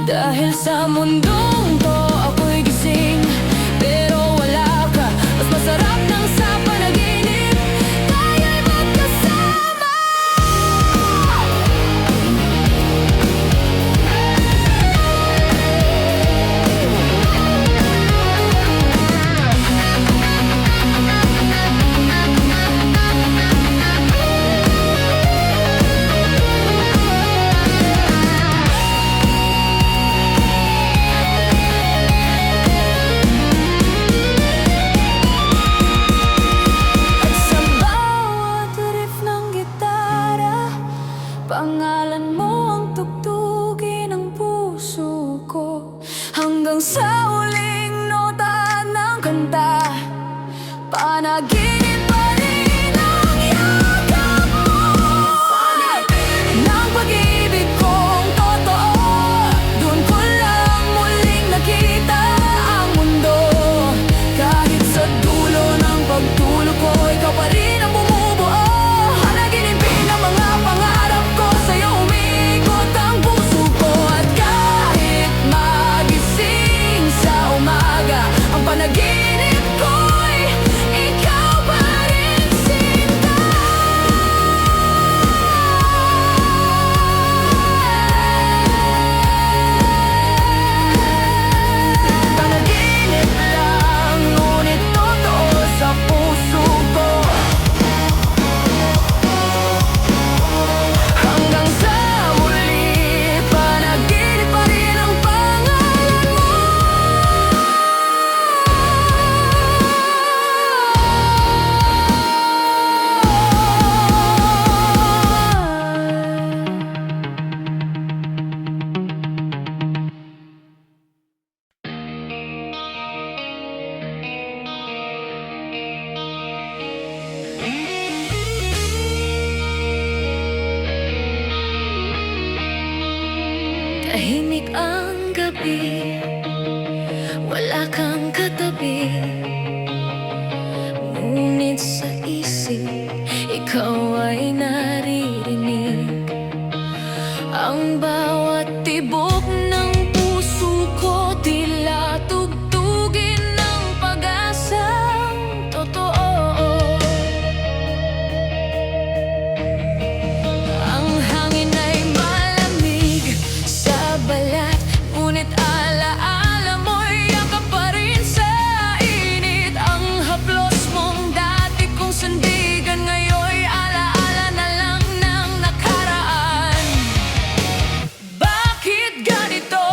Dahil sa mundong to ako'y gising, pero wala ka. Mas masarap nang sa panaginip tayo'y magkasama. Tahimik ang gabi, wala kang katabi, ngunit sa isip, ikaw ay naririnig. Ang bawat tibok ng puso ko, tila tugtugin ng pag-asang totoo. Ang hangin ay malamig sa balat, ngunit alaala mo'y yakap pa rin sa init. Ang haplos mong dati kong sandigan, ngayon'y alaala na lang ng nakaraan. Bakit ganito?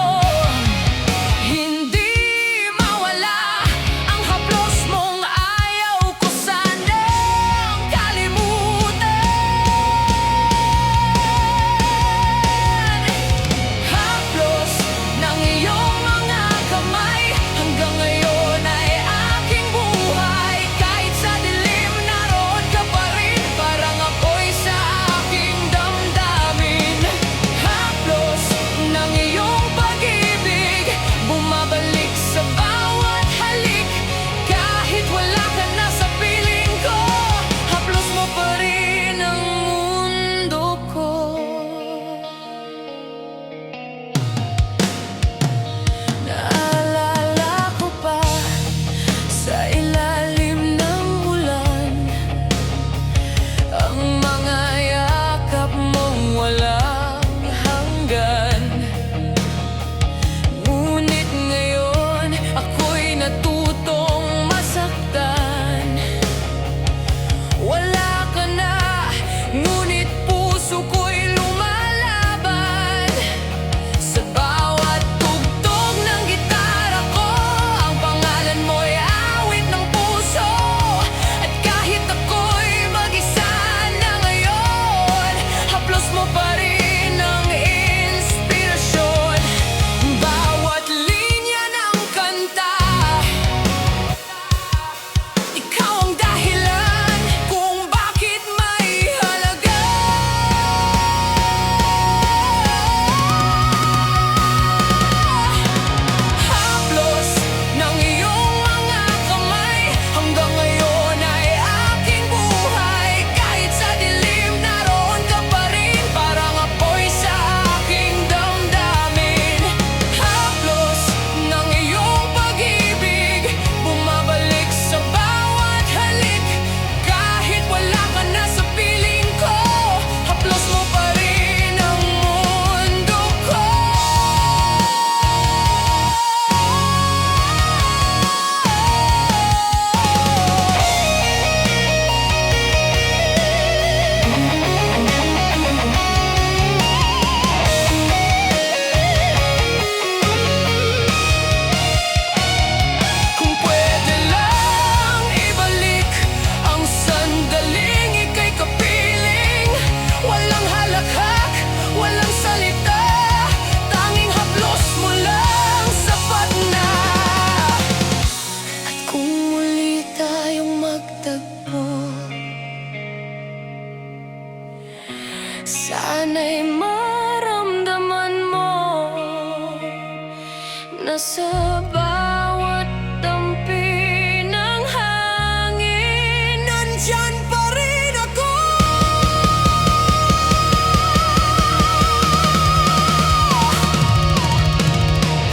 Hindi mawala ang haplos mong ayaw ko sanang kalimutan. Haplos ng iyong mga kamay, hanggang ngayon ay aking buhay. Kahit sa dilim, naroon ka pa rin, parang ako'y sa aking damdamin. Haplos ng iyong pag-ibig, bumabalik sa bawat halik. Kahit wala ka na sa piling ko, haplos mo pa rin ang mundo ko. Naalala ko pa sa ilalim ng ulan, ang mga yakap mong walang hanggan. Ngunit ngayon, ako'y natutong masaktan. Wala ka na, ngunit puso ko'y lumalaban. Sa bawat tugtog ng gitara ko, ang pangalan mo'y awit ng puso. At kahit ako'y mag-isa na ngayon, haplos mo pa rin ang inspirasyon. Bawat linya ng kanta, ikaw ang dahilan kung bakit may halaga. Haplos ng iyong mga kamay, hanggang ngayon ay aking buhay. Kahit sa dilim, naroon ka pa rin, parang apoy sa aking damdamin. Haplos ng iyong pag-ibig, bumabalik sa bawat halik. Kahit wala ka na sa piling ko, haplos mo pa rin ang mundo ko. Kung pwede lang ibalik ang sandaling ika'y kapiling, walang halakhak, walang salita, tanging haplos mo lang sapat na. At kung muli tayong magtagpo, sana'y maramdaman mo na sa bawat dampi ng hangin, nandyan pa rin ako.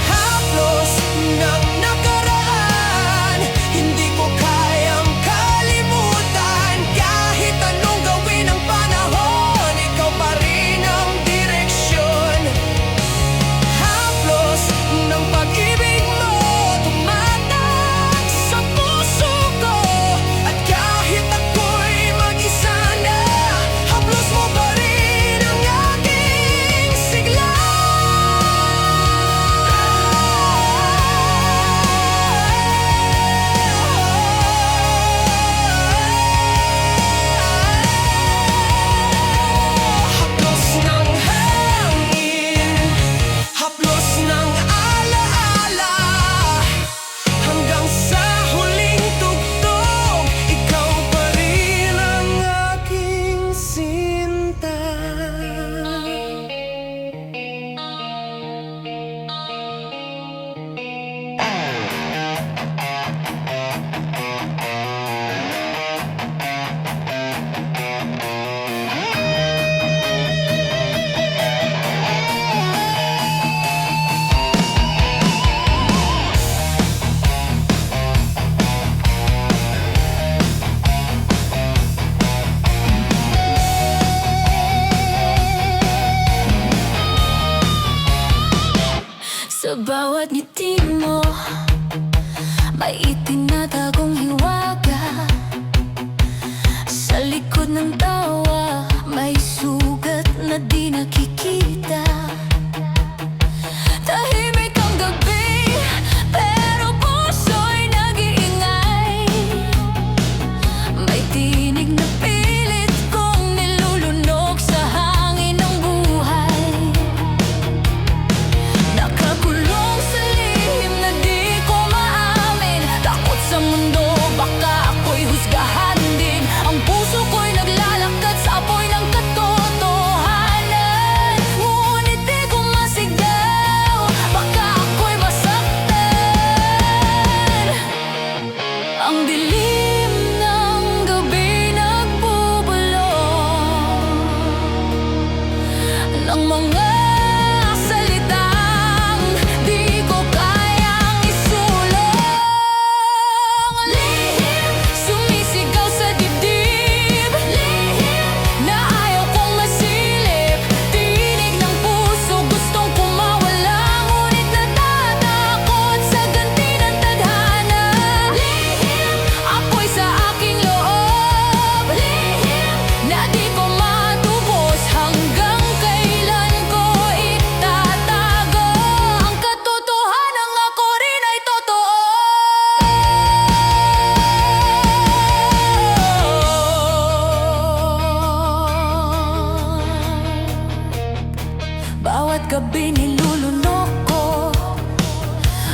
Haplos ng nakaraan, hindi ko kayang kalimutan. Kahit anong gawin ng panahon, ikaw pa rin ang direksyon. Haplos ng pag-ibig mo, Bawat ngiti mo may itinatagong hiwaga. Sa likod ng tawa may sugat na di nakikita. Tahimik ang gabi pero puso'y nag-iingay. May tinig na pilit kong nilulunog sa hangin ng buhay. Nakakulong sa lihim na di ko maamin. Takot sa mundo, baka ako'y husgahan din. Ang puso ko'y naglalakad sa apoy ng katotohanan. Ngunit di ko masigaw, baka ako'y masaktan. Ang dilim ng gabi nagbubulong ng mga salitang di ko kayang isulong. Lihim, sumisigaw sa dibdib. Lihim, na ayaw kong masilip. Tinig ng puso, gustong kumawala. Ngunit natatakot sa ganti ng tadhana. Lihim, apoy sa aking loob. Lihim, na di ko matubos. Hanggang kailan ko itatago ang katotohanang ako rin ay totoo. Bawat gabi nilulunok ko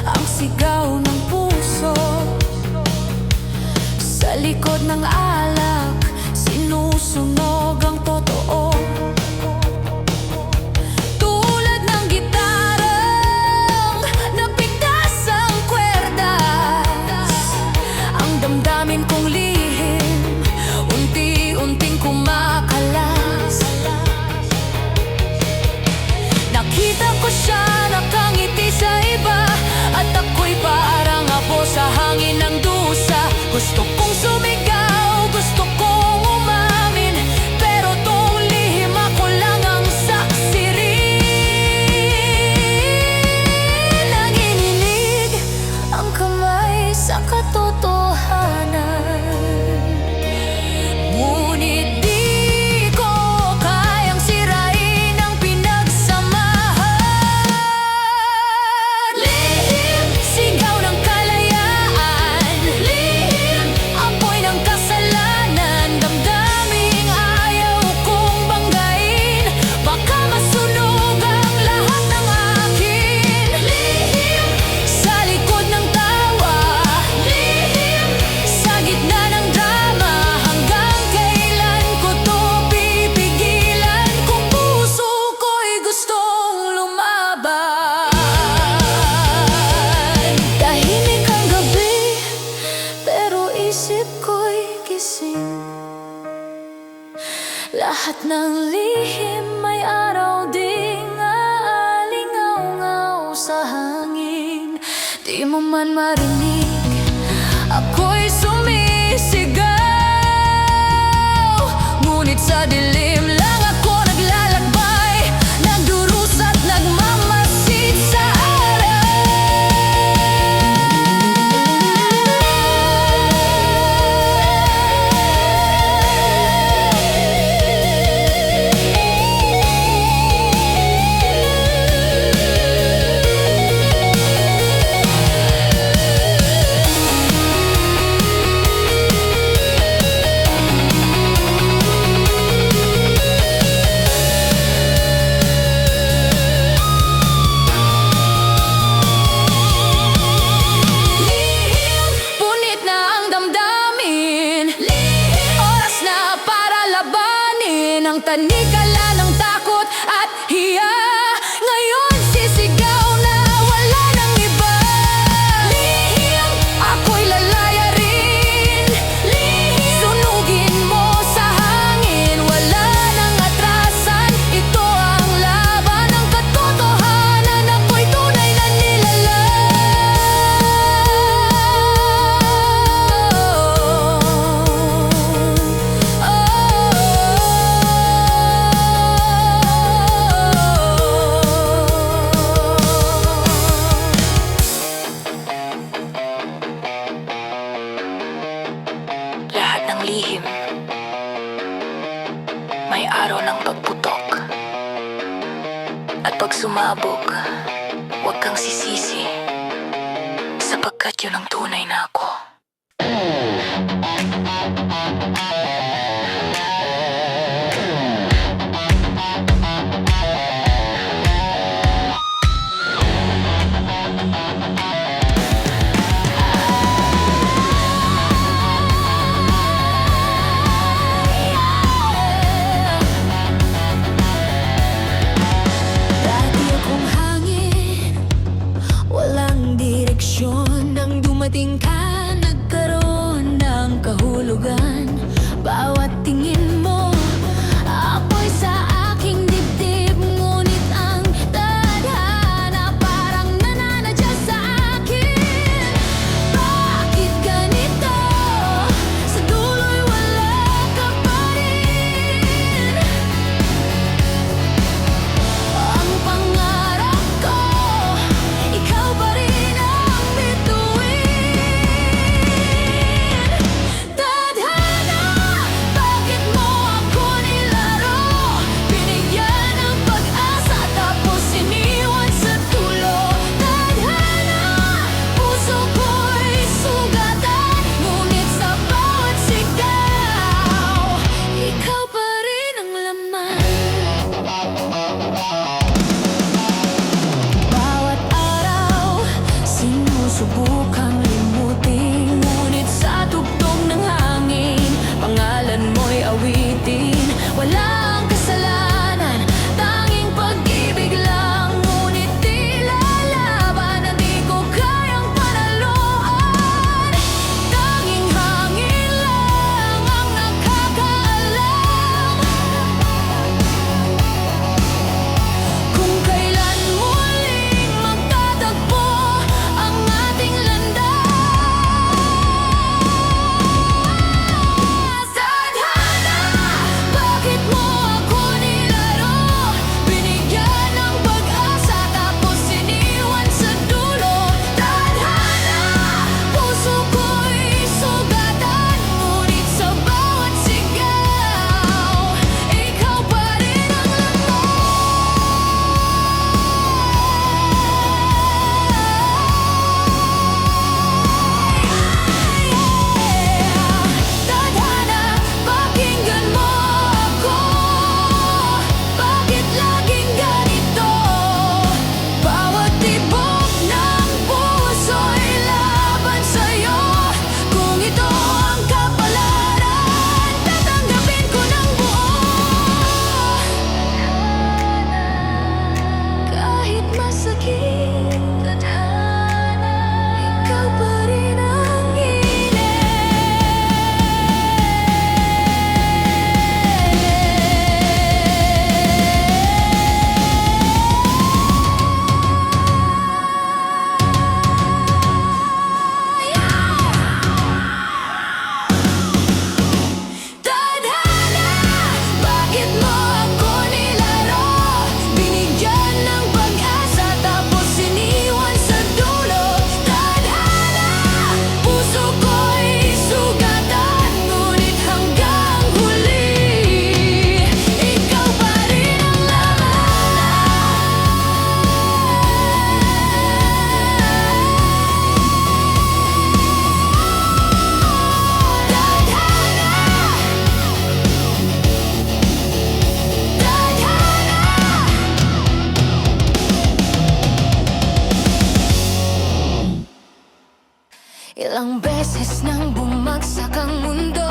ang sigaw ng puso. Sa likod ng alak, sinusunog ang totoo. Tulad ng gitarang napigtas ang kwerdas, ang damdamin kong lihim unti-unting kumakalas. Nakita ko siya nakangiti sa iba, at ako'y parang apo sa hangin ng dusa. Gusto kong sumigaw, gusto kong umamin, pero tong lihim ako lang ang saksi rin. Nanginginig ang kamay sa katotohanan. Ngunit di ko kayang sirain ang pinagsamahan. Lihim, sigaw ng kalayaan. Lihim, apoy ng kasalanan. Damdaming ayaw kong banggain, baka masunog ang lahat ng akin. Lihim, sa likod ng tawa. Lihim, sa gitna ng drama. Hanggang kailan ko to pipigilan kung puso ko'y gustong lumaban? Tahimik ang gabi pero isip ko'y gising. Lahat ng lihim may araw ding aalingaw-ngaw sa hangin. Di mo man marinig, ako'y sumisigaw. Ngunit sa dilim lang ako naglalakbay, nagdurusa't nagmamasid sa lihim, punit na ang damdamin. Lihim, oras na para labanin ang tanikala ng takot at hiya. Ngayon sisigaw na wala nang iba. Lihim, ako'y lalaya rin. Lihim, sunugin mo sa hangin. Wala nang atrasan, ito ang laban ng katotohanan. Ako'y tunay na nilalang. May araw ng pagputok. At pag sumabog, huwag kang sisisi, sapagkat yun ang tunay na ako. Dati akong hangin, walang direksyon. Nang dumating ka, nagkaroon ng kahulugan. Bawat tingin mo, apoy sa aking dibdib. Ngunit ang tadhana parang nananadya sa akin. Bakit ganito? Sa dulo'y wala ka pa rin. Ang pangarap ko, ikaw pa rin ang bituin. Tadhana, bakit mo ako nilaro? Binigyan ng pag-asa tapos iniwan sa dulo. Tadhana, puso ko'y sugatan, ngunit sa bawat sigaw, ikaw pa rin ang laman. Bawat araw, sinusubukang limutin. Ngunit sa tugtog ng hangin, pangalan mo'y awitin. Walang kasalanan, tanging pag-ibig lang. Ngunit tila laban na di ko kayang panaluan. Tanging hangin lang ang nakakaalam kung kailan muling magtatagpo ang ating landas. Tadhana, bakit mo ako nilaro? Binigyan ng pag-asa tapos iniwan sa dulo. Tadhana, puso ko'y sugatan, ngunit sa bawat sigaw, ikaw pa rin ang Tadhana, pakinggan mo ako. Bakit laging ganito? Bawat tibok ng puso'y laban sa'yo. Kung ito ang kapalaran, tatanggapin ko ng buo. Kahit masakit, tadhana, ikaw pa rin ang Tadhana, bakit mo ako nilaro? Binigyan ng pag-asa tapos iniwan sa dulo. Tadhana, puso ko'y sugatan, ngunit hanggang huli, ikaw pa rin ang Ilang beses nang bumagsak ang mundo,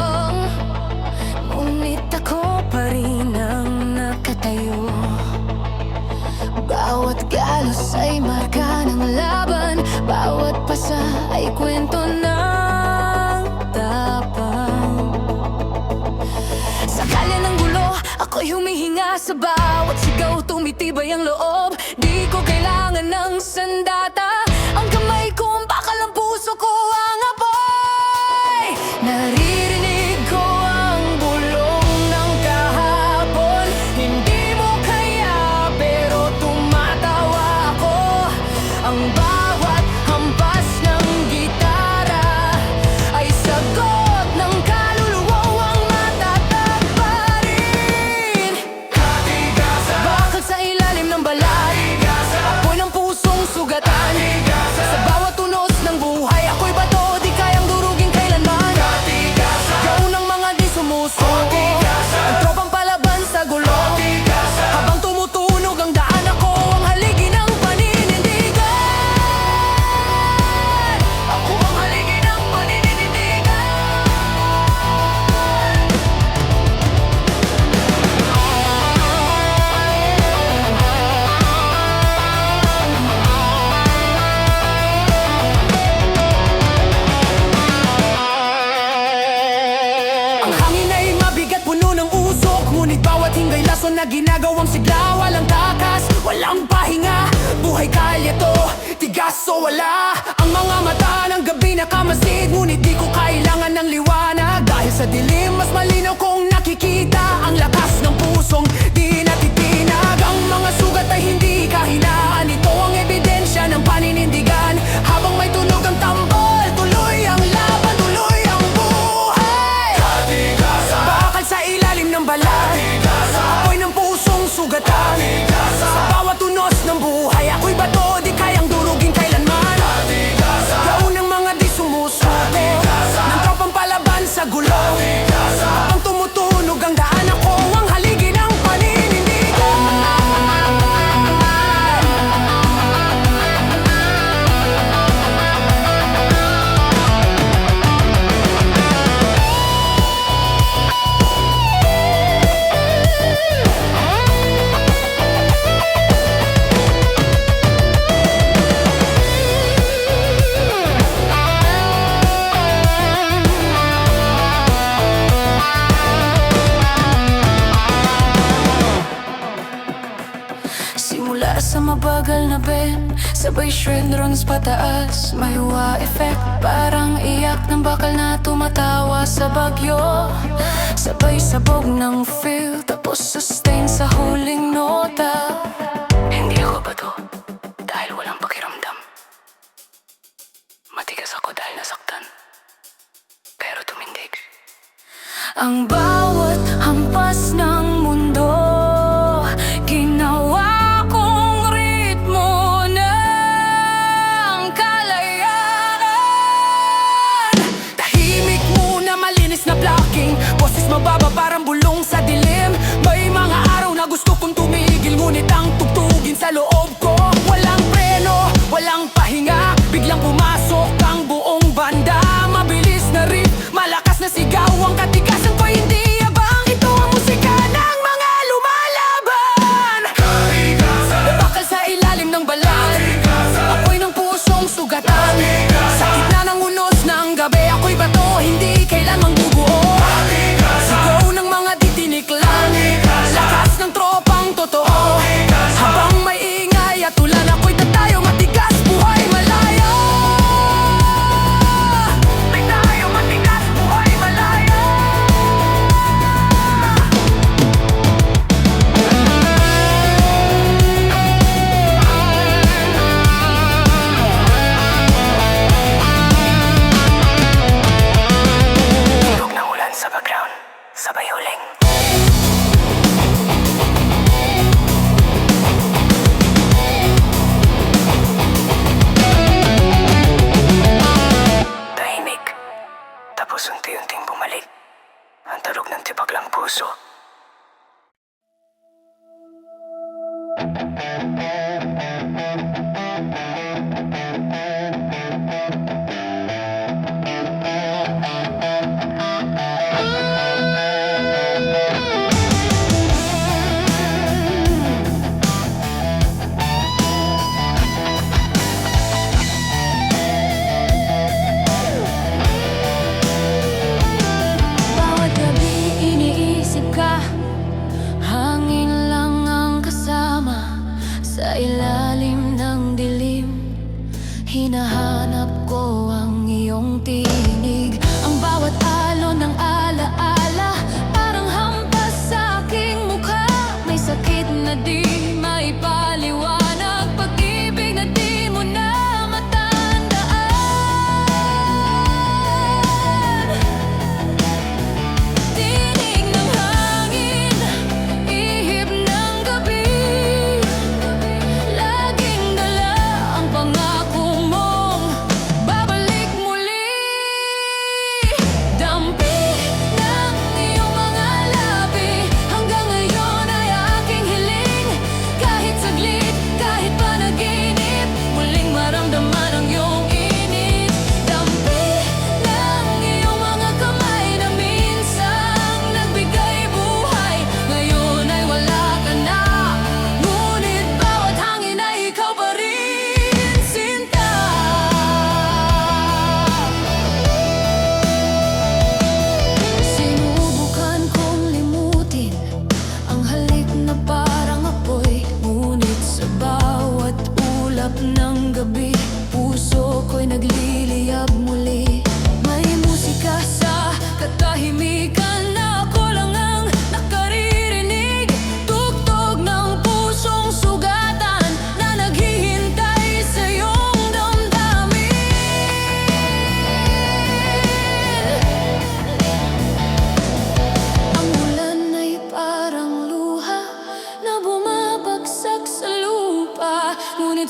ngunit ako pa rin ang nakatayo. Bawat galos ay marka ng laban, bawat pasa ay kwento ng tapang. Sa kalye ng gulo, ako'y humihinga. Sa bawat sigaw, tumitibay ang loob. Di ko kailangan ng sandata. Ang kamay ko, ang bakal ng puso ko, ang apoy. Naririnig ko ang bulong ng kahapon. Hindi mo kaya, pero tumatawa ako. Ang bawat hampas ng gitara ay sagot ng kaluluwang matatag pa rin. puso na ginagawang sigla. Walang takas, walang pahinga. Buhay kalye to, tigas o wala. Ang mga mata ng gabi nakamasid, ngunit di ko kailangan ng liwanag. Dahil sa dilim, mas malinaw kong nakikita ang lakas ng pusong di natitinag. Ang mga sugat ay hindi kahinaan, ito ang ebidensya ng paninindigan. Habang may tunog ang tambol, tuloy ang laban, tuloy ang buhay. Bakal sa ilalim ng balat, apoy ng pusong sugatan. Sa bawat tunos ng buhay, ako'y bato, di kayang durugin kailanman. Gaon ng mga di sumusuko, ng tropang palaban sa gulong. Habang tumutunog ang daan, ako ang haligi ng paninindigan. Simula sa mabagal na bend, sabay shred runs pataas. May wa effect, parang iyak ng bakal na tumatawa sa bagyo. Sabay sabog ng feel, tapos sustain sa huling nota. Hindi ako bato, dahil walang pakiramdam. Matigas ako dahil nasaktan, pero tumindig. Ang bawat hampas ng mundo, ginawa kong ritmo ng kalayaan. Tahimik muna, malinis na blocking, boses mababa parang bulong sa dilim. May mga araw na gusto kong tumigil, ngunit ang tugtugin sa loob ko. Walang preno, walang pahinga, biglang pumasok ang buong banda. Mabilis na riff, malakas na sigaw, ang katigasan ko hindi abang. Ito ang musika ng mga lumalaban. Bakal sa ilalim ng balat, apoy ng pusong sugatan. Sa gitna ng unos ng gabi, ako'y bato, hindi kailangang bubuo. Sigaw ng mga titinik lang, lakas ng tropang totoo. Habang may ingay at ulan, ako'y tatayo, matigas, buhay malaya. Tayo, matigas, buhay malaya. Tunog ng ulan sa background, sabay huling. Tahimik, tapos unti-unting bumalik ang tarog ng tibak lang puso. Bawat gabi iniisip ka, hangin lang ang kasama. Sa ilalim ng dilim,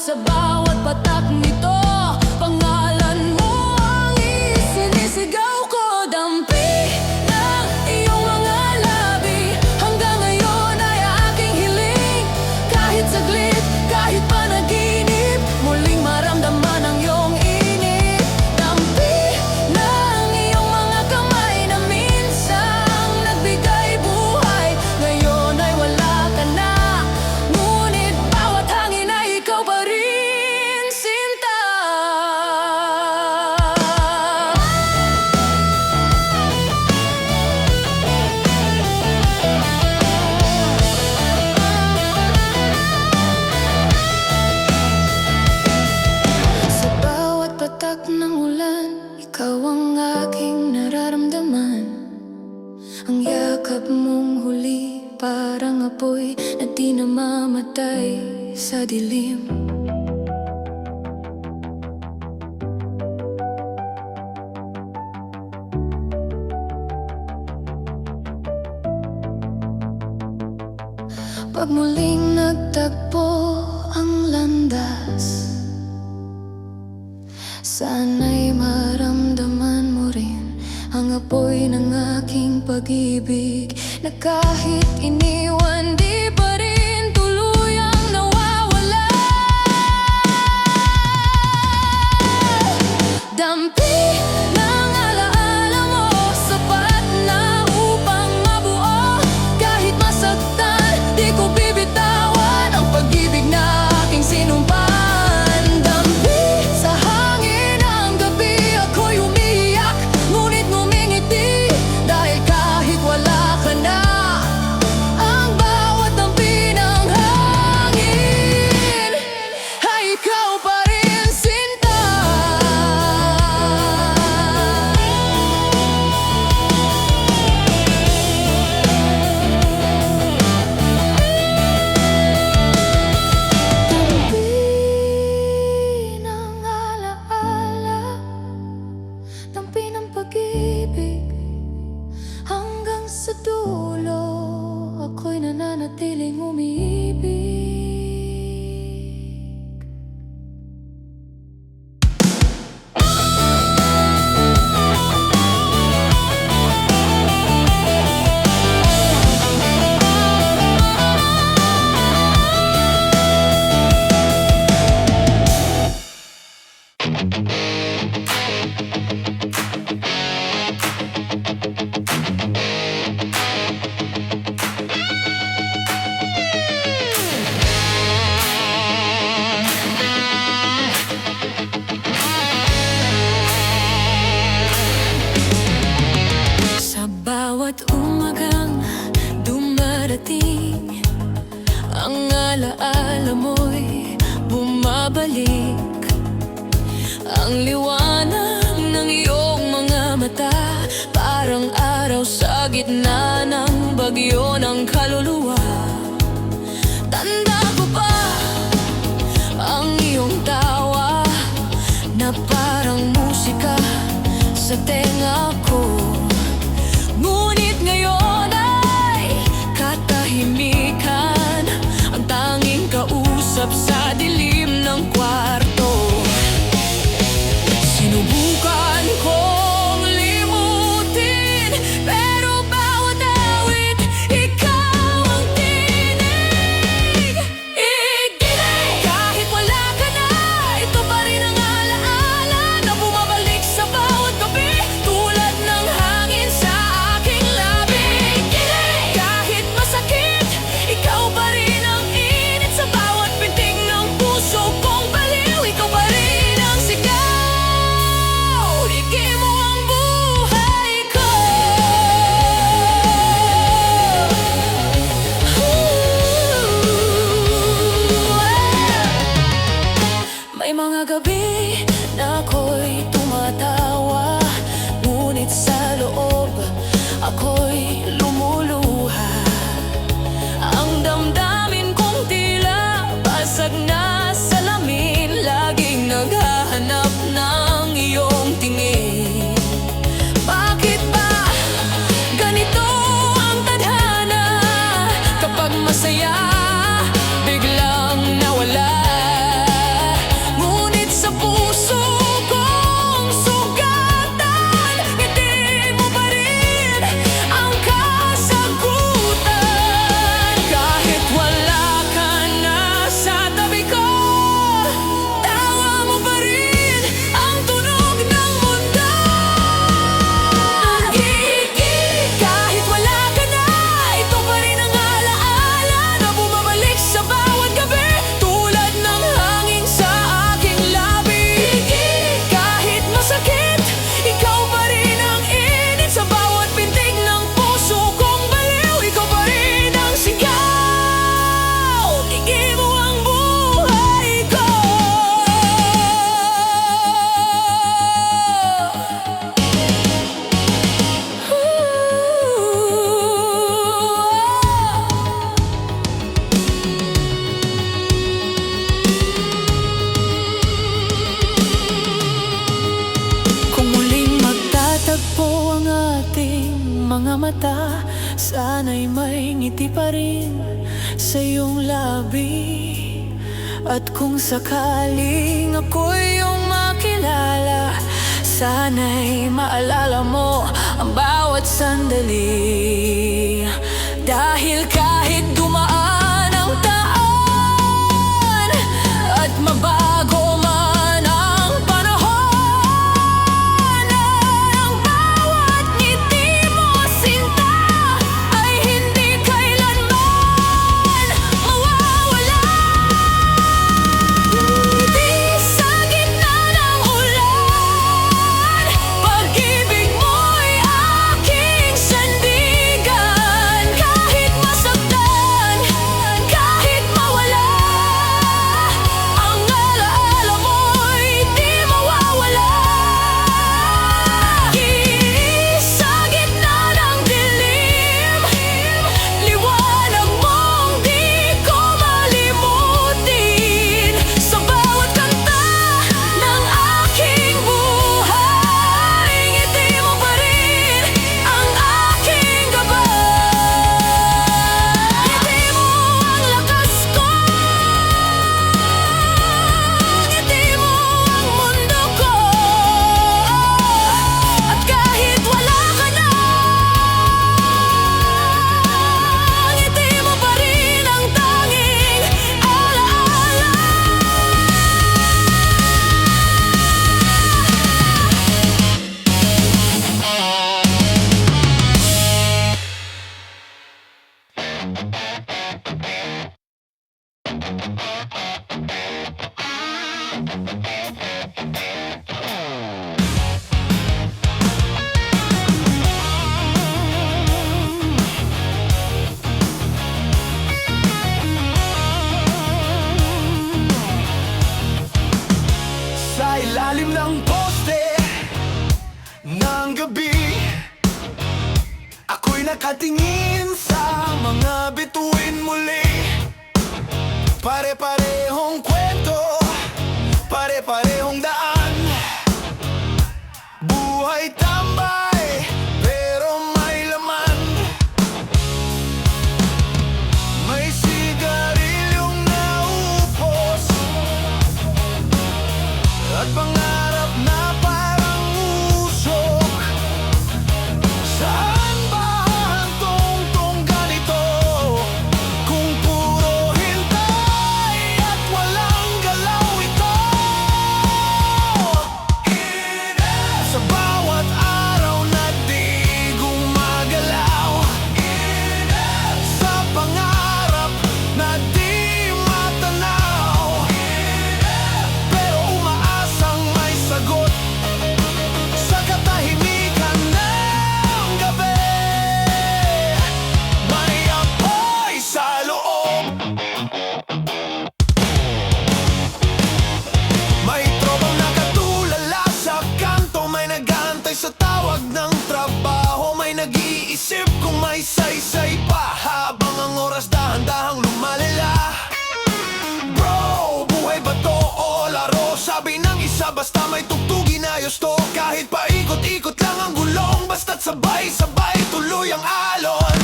sa bawat patak nito. Pangalan mo ang isinisigaw ko. Dampi ng iyong mga labi, hanggang ngayon ay aking hiling. Kahit saglit, kahit panaginip, muling maramdaman ang iyong init. Dampi ng iyong mga kamay na minsang nagbigay buhay, ngayon ay wala ka na. Ngunit bawat hangin ay ikaw pa rin, sinta. Sa bawat patak ng ulan, ikaw ang aking nararamdaman. Ang yakap mong huli, parang apoy na di namamatay sa dilim. Pag muling nagtagpo ang landas, sana'y maramdaman mo rin ang apoy ng aking pag-ibig, na kahit iniwan di pa rin tuluyang nawawala. Dampi ng alaala mo, sapat na upang mabuo. Kahit masaktan, di ko bibitawan ang pag-ibig na aking sinumpan. Dampi sa hangin ng gabi, ako'y umiiyak, ngunit ngumingiti. Dahil kahit wala ka na, ang bawat dampi ng hangin ay ikaw pa rin, sinta. Dampi ng alaala, dampi ng pag-ibig, hanggang sa dulo ako'y nananatiling umiibig. Sa bawat umagang dumarating, ang alaala mo'y bumabalik. Ang liwanag ng iyong mga mata, parang araw sa gitna ng bagyo ng kaluluwa. Tanda ko pa ang iyong tawa, na parang musika sa tenga ko. Ngunit ngayon ay katahimikan, ang tanging kausap sa dilim ng kwarto. Sinubukan kong limutin, pero bawat awit, ikaw ang tinig. Iginig! Kahit wala ka na, ito pa rin ang alaala na bumabalik sa bawat gabi, tulad ng hangin sa aking labi. Iginig! Kahit masakit, ikaw pa rin ang init sa bawat pintig ng puso kong baliw. Ikaw pa rin ang sigaw, igin mo ang buhay ko. May mga gabi na ako'y tumatawa, ngunit sa loob ako'y lumuluha. Ang damdamin kong tila basag na salamin, laging naghahanap ng iyong tingin. Bakit ba ganito ang tadhana? Kapag masaya, biglang nawala. pa rin sa iyong labi. At kung sakaling ako'y iyong makilala, sana'y maalala mo ang bawat sandali. Dahil kahit dumaan ang taon at mabago man ang panahon, ang bawat ngiti mo, sinta, ay hindi kailanman mawawala. Ngiti sa gitna ng ulan, pag-ibig mo'y aking sandigan. Kahit masaktan, kahit mawala, ang alaala mo'y di mawawala. Sa gitna ng dilim, liwanag mong di ko malimutin. Sa bawat kanta ng aking buhay, ngiti mo pa rin ang aking gabay. Ngiti mo ang lakas ko, ngiti mo ang mundo ko. At kahit wala ka na, ngiti mo pa rin ang tanging alaala. Sa ilalim ng poste ng gabi, ako'y nakatingin sa mga bituin muli. Pare-parehong kwento, pare-parehong daan. Buhay tambay, pero may laman. May sigarilyong naupos at pangarap na parang usok. Saan ba hahantong tong ganito? Kung puro hintay at walang galaw ito. Sa bawat araw na di gumagalaw, sa pangarap na di matanaw, pero umaasang may sagot sa katahimikan ng gabi. May apoy sa loob, may tropang nakatulala sa kanto, may nag-aantay sa tawag ng trabaho, may nag-iisip kung may saysay pa habang ang oras dahan-dahang lumalala. Bro, buhay ba to o laro? Sabi ng isa, basta may tugtugin, ayos to. Kahit paikot-ikot lang ang gulong, basta't sabay-sabay tuloy ang alon.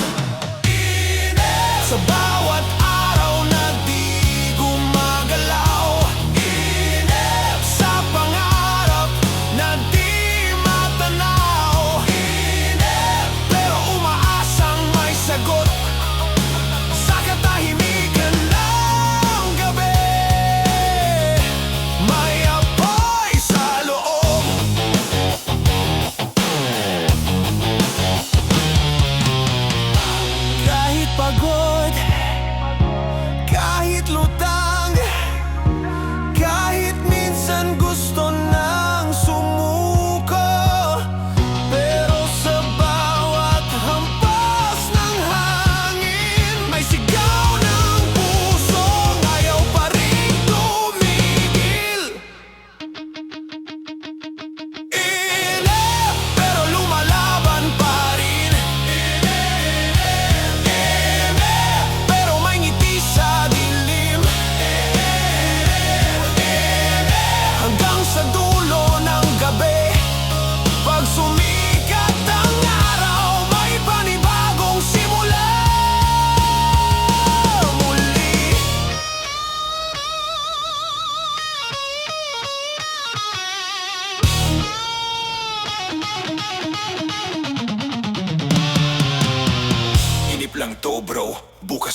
Sa bawat araw na di gumagalaw, sa pangarap na di matanaw, pero umaasang may sagot sa katahimikan ng gabi. May apoy sa loob,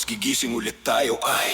Tapos gigising ulit tayo ay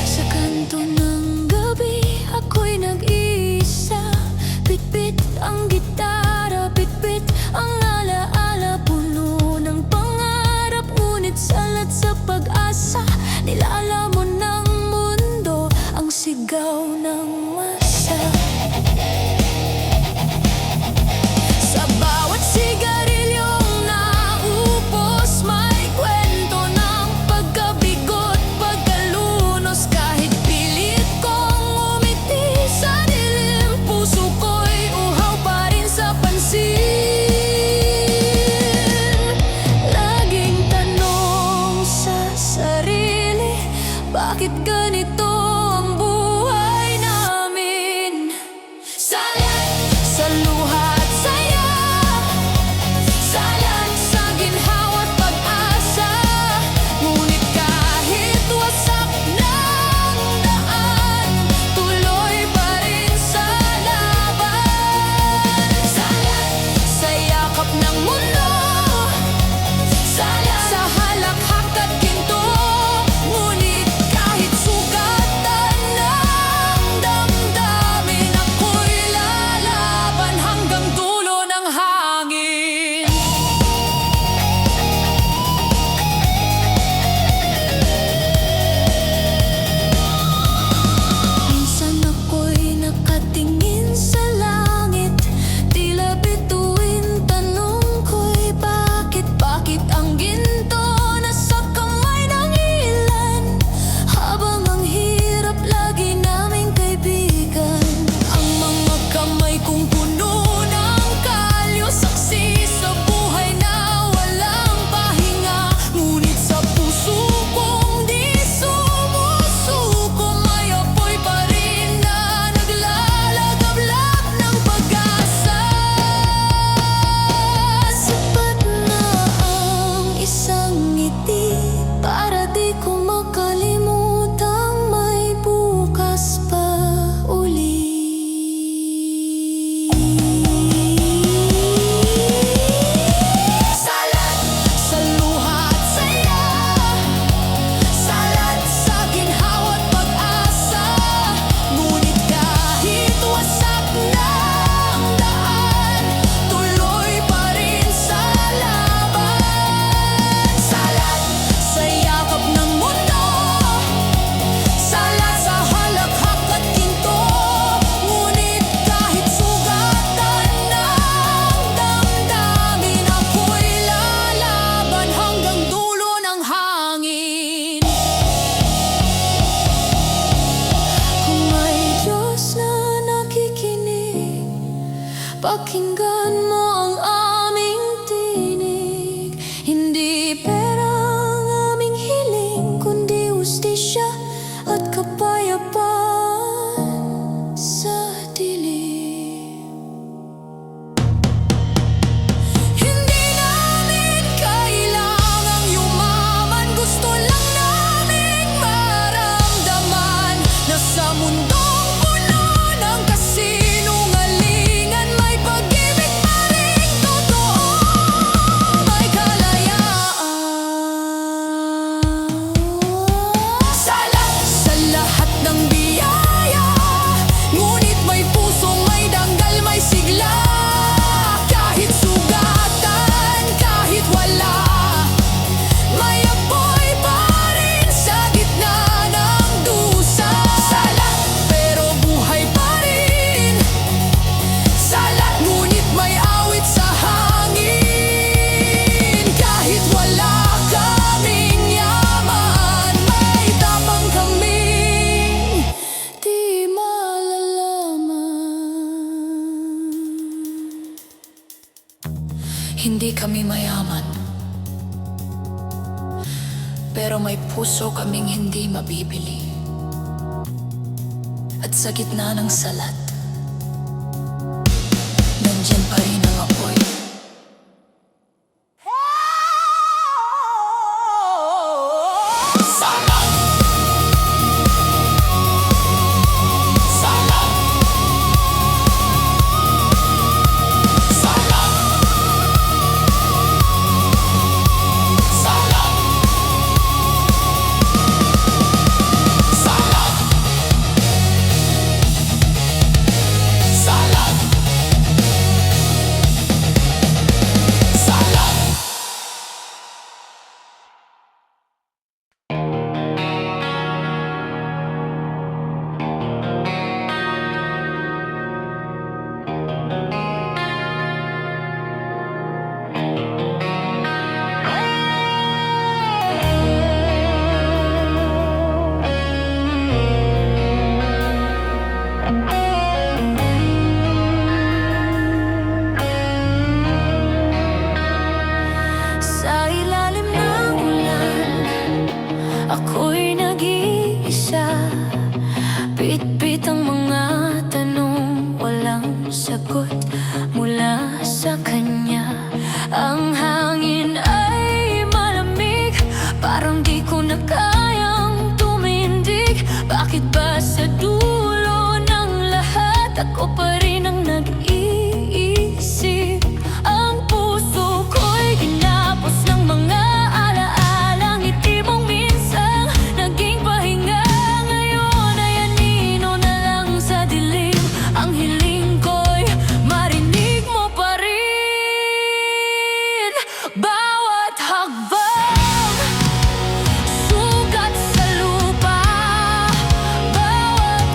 Sa kanto ng gabi, ako'y nag-iisa. Bitbit ang gitara, bitbit ang alaala. Puno ng pangarap, ngunit salat sa pag-asa. Nilalamon ng mundo ang sigaw ng masa. Sa bawat sigarilyong naupos, may kwento ng pagkabigot, pagkalunos. Kahit pilit kong umiti sa dilim, puso ko'y uhaw pa rin sa pansin. Laging tanong sa sarili, bakit ganito ang buhay namin? Salat sa luha at saya, salat sa ginhawa't pag-asa. Ngunit kahit wasak ng daan, tuloy pa rin sa laban. Salat sa yakap ng mundo, salat sa halakhak at ginto. Ngunit kahit sugatan ng damdamin, ako'y lalaban hanggang dulo ng hangin. Minsan ako'y nakatingin sa langit, tila bituin, tanong ko'y bakit? Bakit ang ginto nasa kamay ng ilan? Habang ang hirap lagi naming kaibigan. Ang mga kamay kong puno ng kalyo, saksi sa buhay na walang pahinga. Ngunit sa puso kong di sumusuko, may apoy pa rin na naglalagablab ng pag-asa. Sapat na ang isang ngiti para di ko makalimutang may bukas pa uli. Salat sa luha at saya, salat sa ginhawa't pag-asa. Ngunit kahit wasak ng daan, tuloy pa rin sa laban. Salat sa yakap ng mundo, salat sa halakhak at ginto. Ngunit kahit sugatan ng damdamin, ako'y lalaban hanggang dulo ng hangin. Kung may Diyos na nakikinig, pakinggan mo ang aming tinig. Hindi pera ang aming hiling, kundi hustisya at kapayapaan sa dilim. Hindi namin kailangang yumaman, gusto lang naming maramdaman na sa mundong puno ng kasinungalingan, may pag-ibig pa rin totoo, may kalayaan. Salat Hindi kami mayaman, pero may puso kaming hindi mabibili. At sa gitna ng salat, nandyan pa rin ang apoy. Sa ilalim ng ulan, ako'y nag-iisa. Bit-bit ang mga tanong, walang sagot mula sa kanya. Ang hangin ay malamig, parang di ko na kayang tumindig. Bakit ba sa dulo ng lahat ako pa rin ang nag-iisip? Ang puso ko'y ginapos ng mga alaala. Ngiti mong minsan naging pahinga. Ngayon ay anino na lang sa dilim. Ang hiling ko'y marinig mo pa rin. Bawat hakbang, sugat sa lupa. Bawat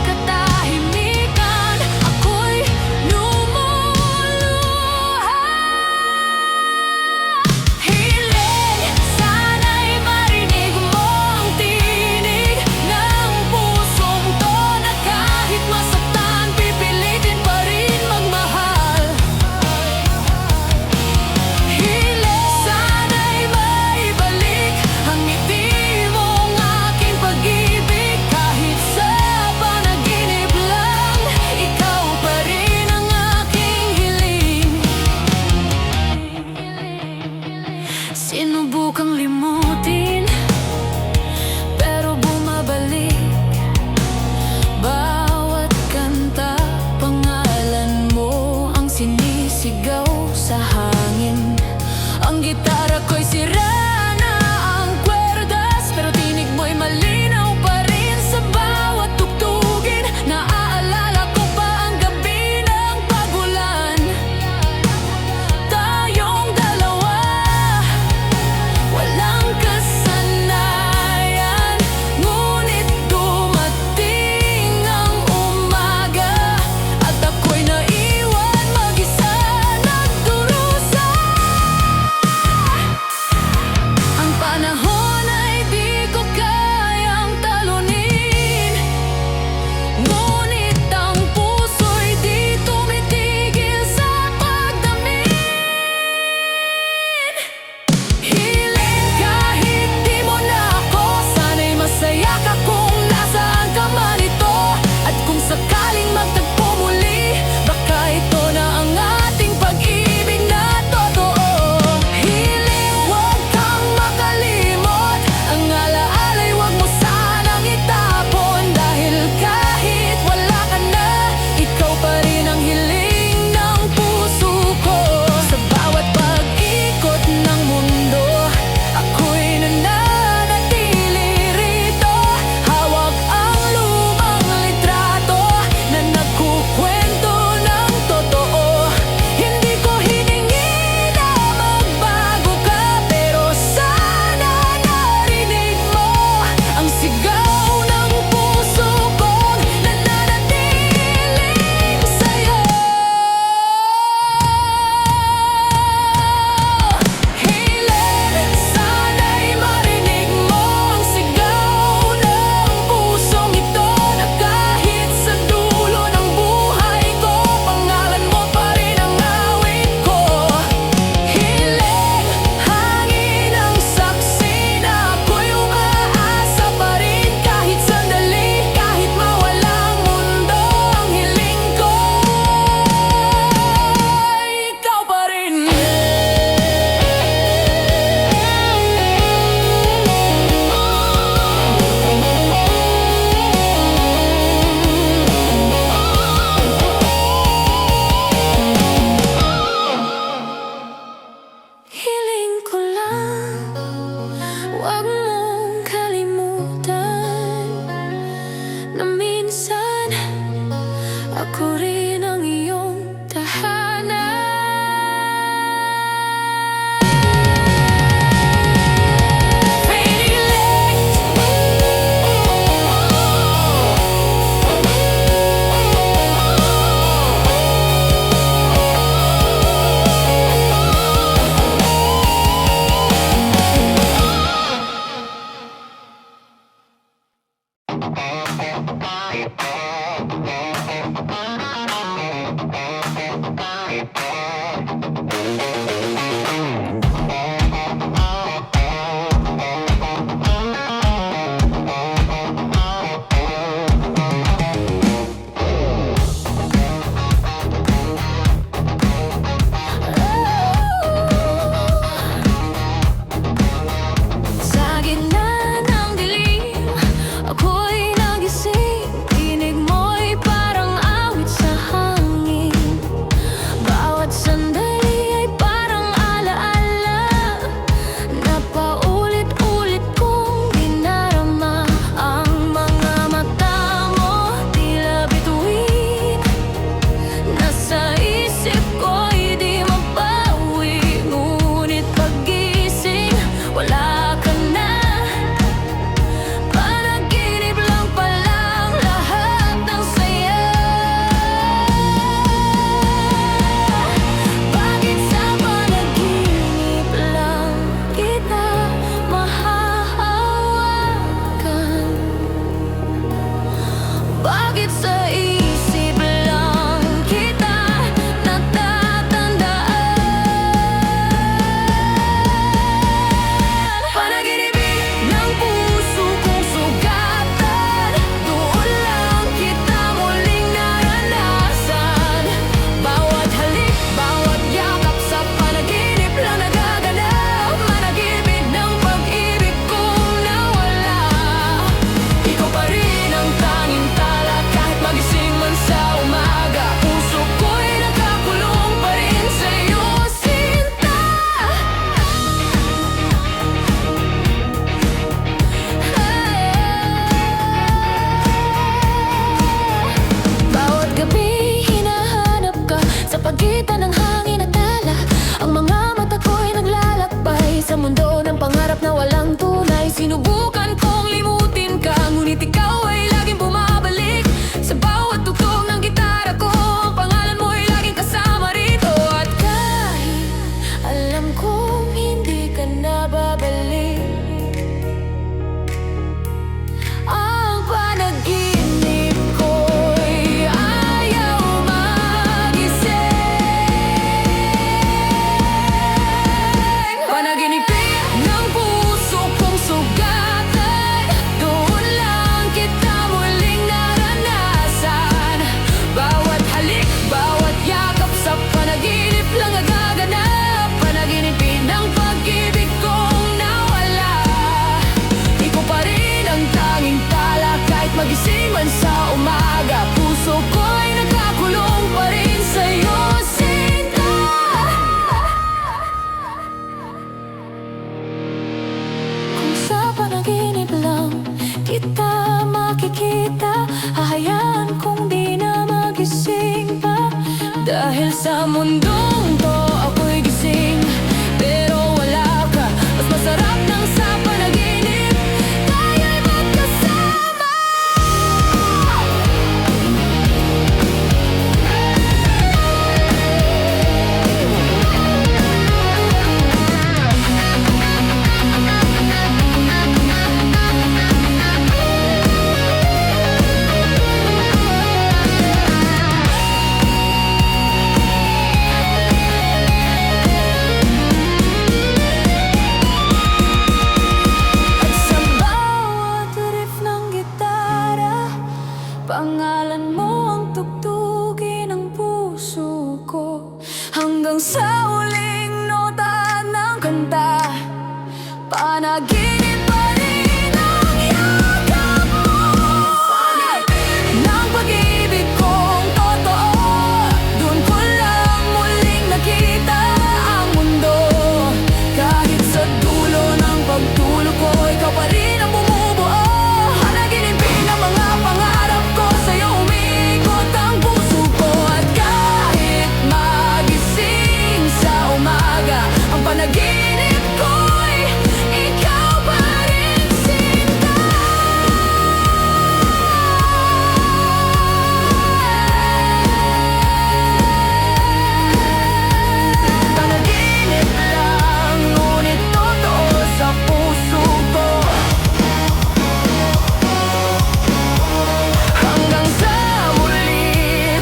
sa umaga, puso ko'y nagkakulong pa rin sa'yo, sinta. Kung sa panaginip lang kita makikita, hahayaan kong di na magising pa. Dahil sa mundong to ako'y gising, pero wala ka. Mas masarap nang sa panaginip tayo'y magkasama. At sa bawat riff ng gitara, pangalan mo ang tugtugin ng puso ko. Hanggang sa huling nota ng kanta, panaginip pa rin ang yakap mo. Ng pag-ibig kong totoo, doon ko lang muling nakita ang mundo. Kahit sa dulo ng pagtulog ko, ikaw pa rin ang bumubuo. Panaginipin ang mga pangarap ko, sa'yo umiikot ang puso ko. At kahit magising sa umaga, ang panaginip ko'y ikaw pa rin, sinta. Panaginip lang, ngunit totoo sa puso ko. Hanggang sa muli,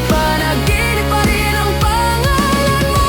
panaginip pa rin ang pangalan mo.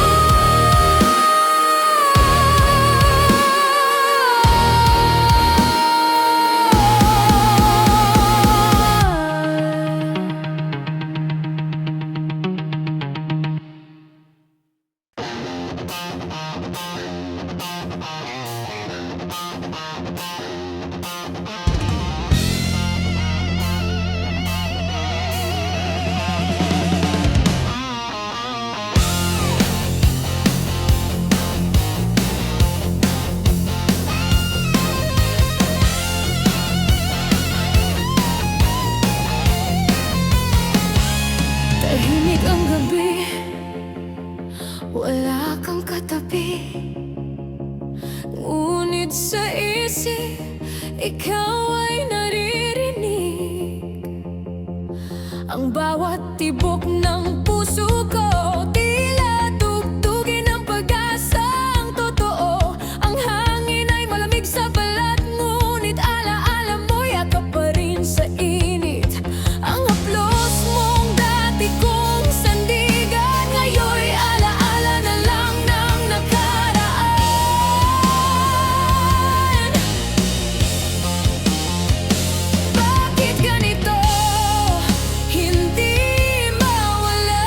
Tahimik ang gabi, wala kang katabi. Ngunit sa isip, ikaw ay naririnig. Ang bawat tibok ng puso ko, tila tugtugin ng pag-asang totoo. Ang hangin ay malamig sa balat, ngunit alaala mo yakap pa rin sa init. Ang haplos mong dati kong sandigan, ngayon'y alaala na lang ng nakaraan. Bakit ganito? Hindi mawala.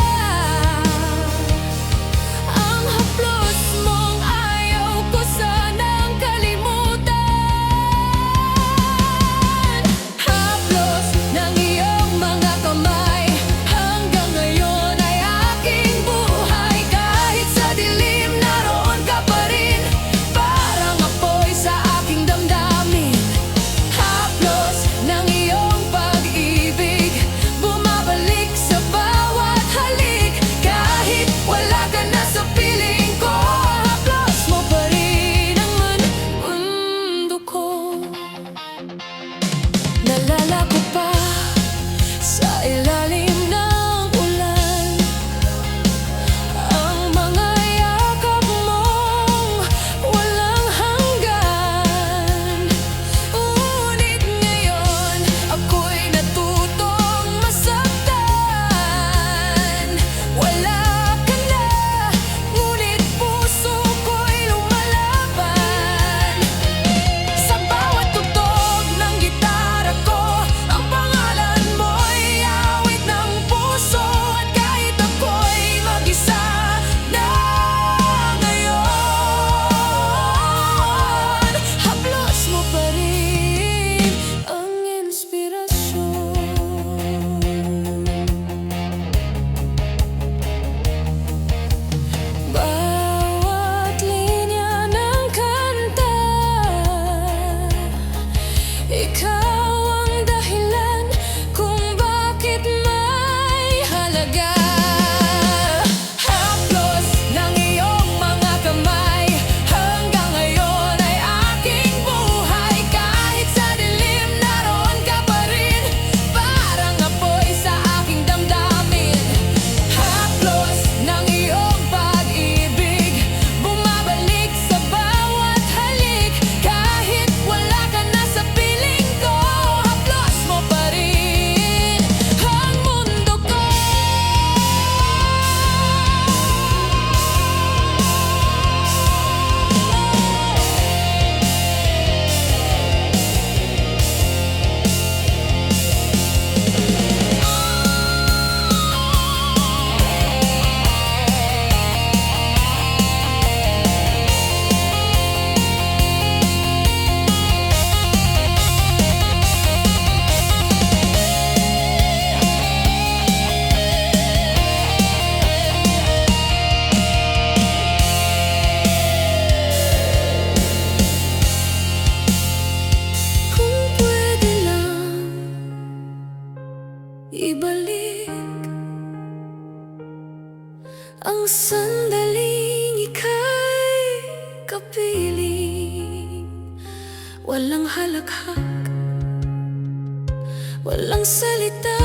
ibalik ang sandaling ika'y kapiling. Walang halakhak, walang salita,